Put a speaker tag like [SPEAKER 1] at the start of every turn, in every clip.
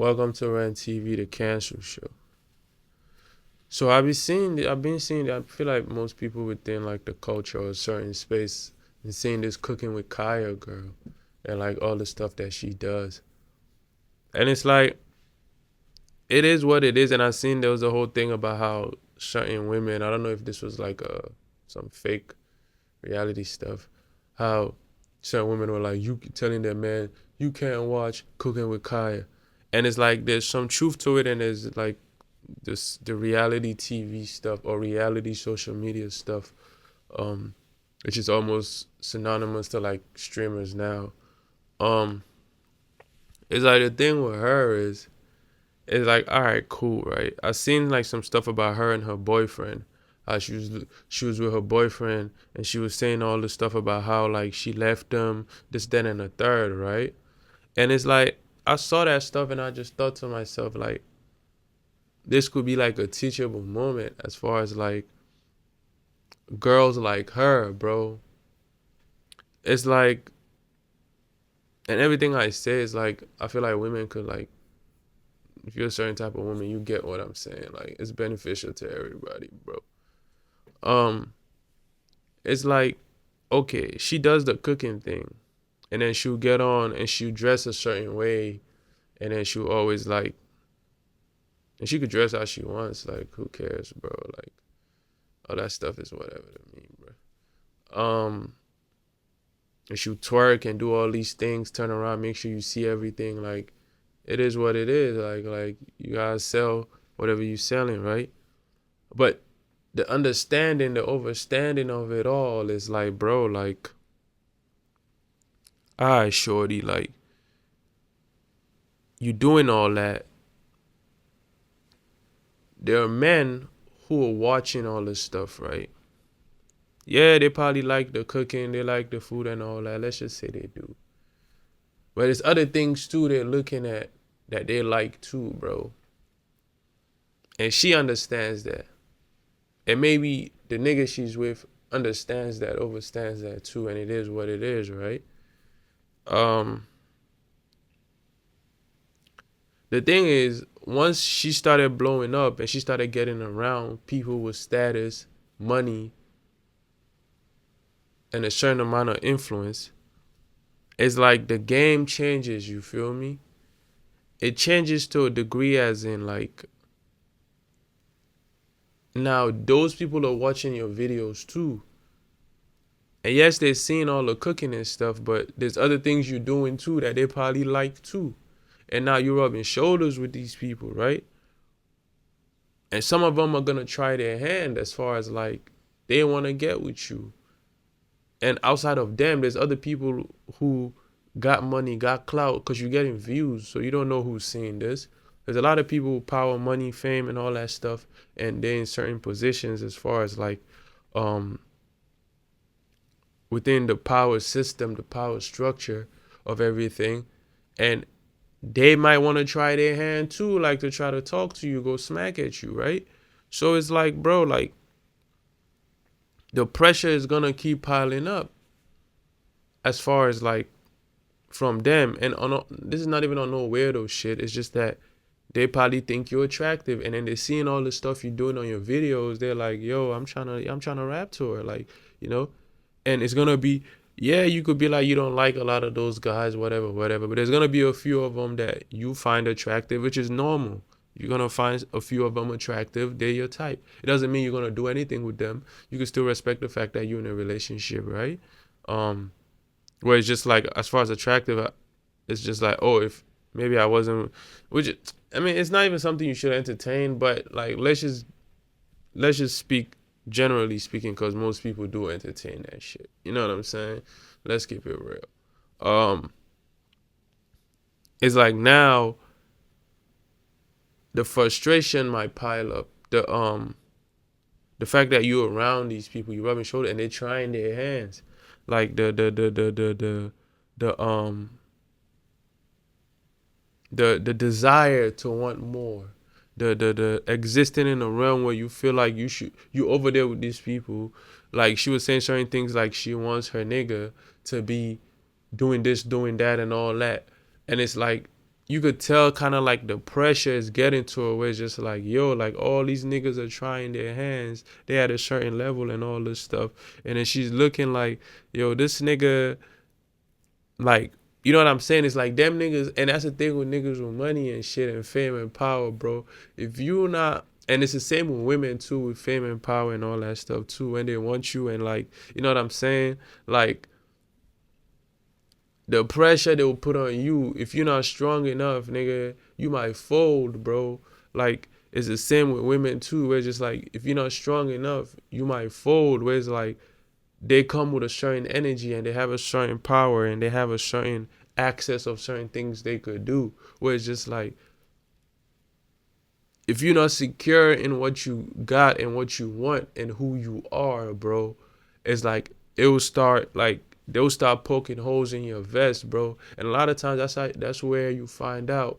[SPEAKER 1] Welcome to Rent TV, the cancel show. So I've been seeing I feel like most people within like the culture or a certain space been seeing this cooking with Kaya girl and like all the stuff that she does. And it's like it is what it is. And I seen there was a whole thing about how certain women, I don't know if this was like some fake reality stuff, how certain women were like you telling their man you can't watch Cooking with Kaya. And it's like there's some truth to it, and there's like the reality TV stuff or reality social media stuff, um, which is almost synonymous to like streamers now. Um, it's like the thing with her is like, all right, cool, right? I seen like some stuff about her and her boyfriend. She was with her boyfriend, and she was saying all this stuff about how like she left them, this, then, and the third, right? And it's like I saw that stuff, and I just thought to myself like, this could be like a teachable moment as far as like girls like her, bro. It's like, and everything I say is like, I feel like women could like, if you're a certain type of woman, you get what I'm saying. Like, it's beneficial to everybody, bro. Um, it's like, okay, she does the cooking thing, and then she'll get on and she'll dress a certain way, and then she'll always like, and she could dress how she wants. Like, who cares, bro? Like, all that stuff is whatever to me, bro. And she'll twerk and do all these things, turn around, make sure you see everything. Like, it is what it is. Like you gotta sell whatever you selling, right? But the understanding, the overstanding of it all is like, bro, like, all right, shorty, like, you doing all that. There are men who are watching all this stuff, right? Yeah, they probably like the cooking, they like the food and all that. Let's just say they do. But there's other things too they're looking at that they like too, bro. And she understands that. And maybe the nigga she's with understands that, overstands that too, and it is what it is, right? Um, the thing is, once she started blowing up and she started getting around people with status, money, and a certain amount of influence, it's like the game changes, you feel me? It changes to a degree as in like, now those people are watching your videos too. And yes, they're seeing all the cooking and stuff, but there's other things you're doing too that they probably like too. And now you're rubbing shoulders with these people, right? And some of them are gonna try their hand as far as like they want to get with you. And outside of them, there's other people who got money, got clout, because you're getting views. So you don't know who's seeing this. There's a lot of people with power, money, fame, and all that stuff, and they're in certain positions as far as like um within the power system, the power structure of everything. And they might want to try their hand too, like to try to talk to you, go smack at you, right? So it's like, bro, like the pressure is gonna keep piling up as far as like from them. And this is not even on no weirdo shit. It's just that they probably think you're attractive, and then they're seeing all the stuff you're doing on your videos. They're like, yo, I'm trying to rap to her, like, you know. And it's gonna be, yeah, you could be like, you don't like a lot of those guys, whatever, but there's gonna be a few of them that you find attractive, which is normal. You're gonna find a few of them attractive. They're your type. It doesn't mean you're gonna do anything with them. You can still respect the fact that you're in a relationship, right? um where it's just like, as far as attractive, it's just like, oh, if maybe I wasn't, which, I mean, it's not even something you should entertain, but like, let's just speak generally speaking, because most people do entertain that shit. You know what I'm saying? Let's keep it real. Um, it's like now the frustration might pile up. The fact that you're around these people, you rubbing shoulders, and they're trying their hands, like the the desire to want more, the existing in a realm where you feel like you over there with these people. Like, she was saying certain things, like she wants her nigga to be doing this, doing that, and all that. And it's like, you could tell kind of like the pressure is getting to her where it's just like, yo, like all these niggas are trying their hands. They at a certain level and all this stuff. And then she's looking like, yo, this nigga, like, you know what I'm saying? It's like them niggas, and that's the thing with niggas with money and shit and fame and power, bro. If you not, and it's the same with women too, with fame and power and all that stuff too, when they want you and like, you know what I'm saying? Like, the pressure they will put on you, if you're not strong enough, nigga, you might fold, bro. Like, it's the same with women too, where it's just like, if you're not strong enough, you might fold, where it's like, they come with a certain energy and they have a certain power and they have a certain access of certain things they could do, where it's just like, if you're not secure in what you got and what you want and who you are, bro, it's like it will start like they'll start poking holes in your vest, bro. And a lot of times that's where you find out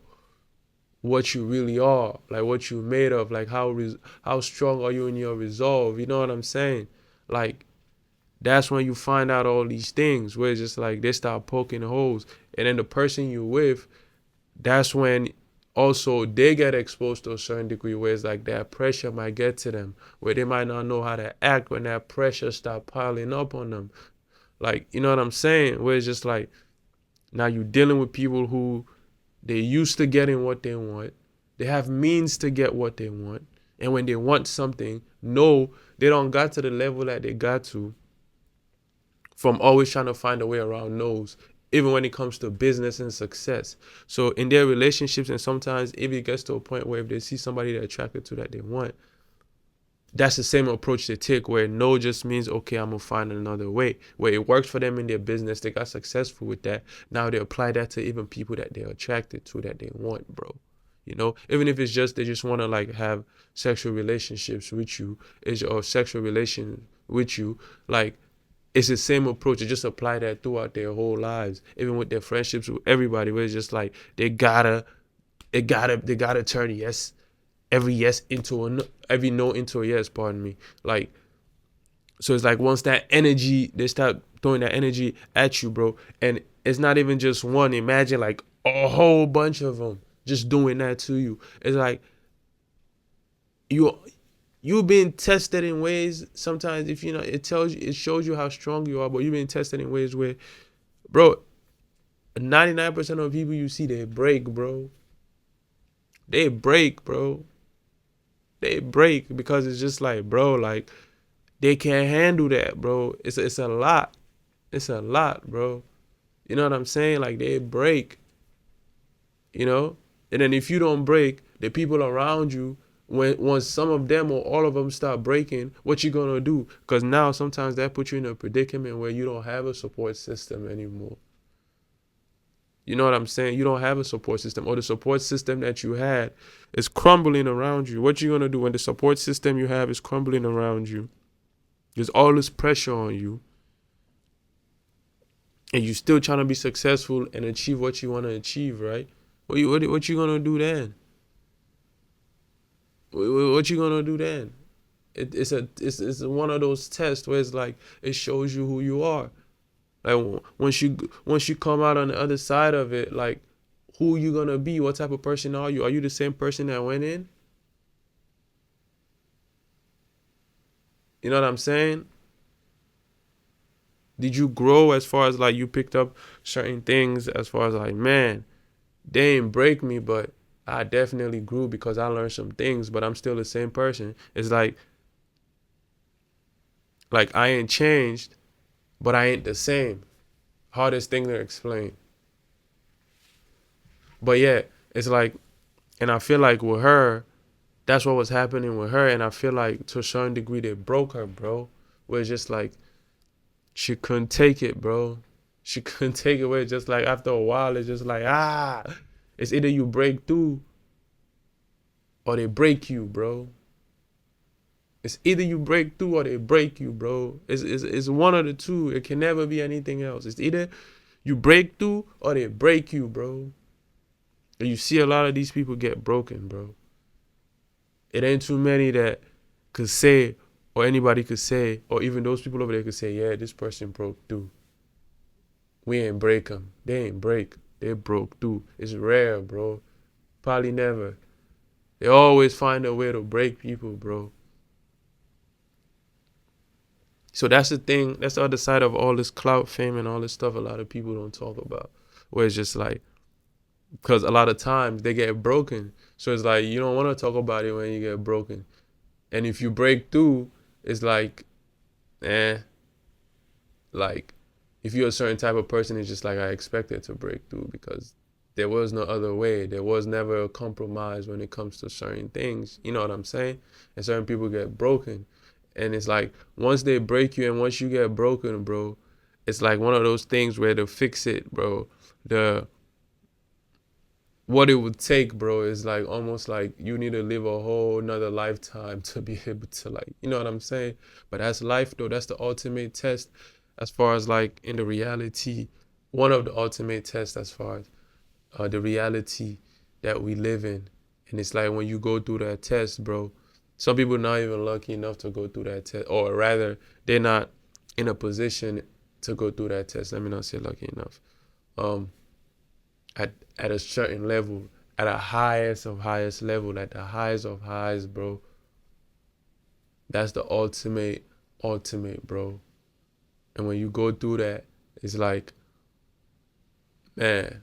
[SPEAKER 1] what you really are, like what you made of, like how strong are you in your resolve. You know what I'm saying? Like, that's when you find out all these things where it's just like they start poking holes. And then the person you with, that's when also they get exposed to a certain degree where it's like that pressure might get to them, where they might not know how to act when that pressure start piling up on them. Like, you know what I'm saying? Where it's just like, now you're dealing with people who they used to getting what they want. They have means to get what they want. And when they want something, no, they don't got to the level that they got to from always trying to find a way around no's, even when it comes to business and success. So in their relationships, and sometimes if it gets to a point where if they see somebody they're attracted to that they want, that's the same approach they take, where no just means, okay, I'm gonna find another way. Where it works for them in their business, they got successful with that. Now they apply that to even people that they're attracted to that they want, bro. You know, even if it's just they just want to like have sexual relationships with you, or sexual relation with you, like, it's the same approach. They just apply that throughout their whole lives, even with their friendships with everybody. Where it's just like they gotta turn yes, every yes into a no, every no into a yes. Pardon me. Like, so it's like once that energy, they start throwing that energy at you, bro. And it's not even just one. Imagine like a whole bunch of them just doing that to you. It's like you've been tested in ways sometimes, if you know, it shows you how strong you are, but you've been tested in ways where, bro, 99% of people you see, they break, bro. They break, bro. They break because it's just like, bro, like, they can't handle that, bro. It's a lot. It's a lot, bro. You know what I'm saying? Like, they break, you know? And then if you don't break, the people around you, once some of them or all of them start breaking, what you gonna do? Because now sometimes that puts you in a predicament where you don't have a support system anymore. You know what I'm saying? You don't have a support system, or the support system that you had is crumbling around you. What you gonna do when the support system you have is crumbling around you? There's all this pressure on you, and you still trying to be successful and achieve what you want to achieve, right? What you gonna do then? What you gonna do then? It's one of those tests where it's like it shows you who you are. Like, once you come out on the other side of it, like, who you gonna be? What type of person are you? Are you the same person that went in? You know what I'm saying? Did you grow as far as like you picked up certain things as far as like, man, they didn't break me, but I definitely grew because I learned some things, but I'm still the same person. It's like I ain't changed, but I ain't the same. Hardest thing to explain. But yeah, it's like, and I feel like with her, that's what was happening with her. And I feel like to a certain degree they broke her, bro. Where it's just like she couldn't take it, bro. She couldn't take it. Where it's just like after a while, it's just like, it's either you break through or they break you, bro. It's either you break through or they break you, bro. It's one of the two. It can never be anything else. It's either you break through or they break you, bro. And you see a lot of these people get broken, bro. It ain't too many that could say, or anybody could say, or even those people over there could say, yeah, this person broke through. We ain't break them. They ain't break. they broke through. It's rare, bro. Probably never. They always find a way to break people, bro. So that's the thing. That's the other side of all this clout, fame, and all this stuff. A lot of people don't talk about. Where it's just like, because a lot of times they get broken. So it's like you don't want to talk about it when you get broken. And if you break through, it's like, eh, like if you're a certain type of person, it's just like I expected to break through because there was no other way. There was never a compromise when it comes to certain things. You know what I'm saying? And certain people get broken. And it's like once they break you and once you get broken, bro, it's like one of those things where to fix it, bro, the what it would take, bro, is like almost like you need to live a whole nother lifetime to be able to, like, you know what I'm saying? But that's life though. That's the ultimate test as far as like in the reality, one of the ultimate tests as far as the reality that we live in. And it's like when you go through that test, bro, some people not even lucky enough to go through that test, or rather they're not in a position to go through that test. Let me not say lucky enough. um at a certain level, at a highest of highest level, at the highest of highs, bro. That's the ultimate, bro. And when you go through that, it's like, man,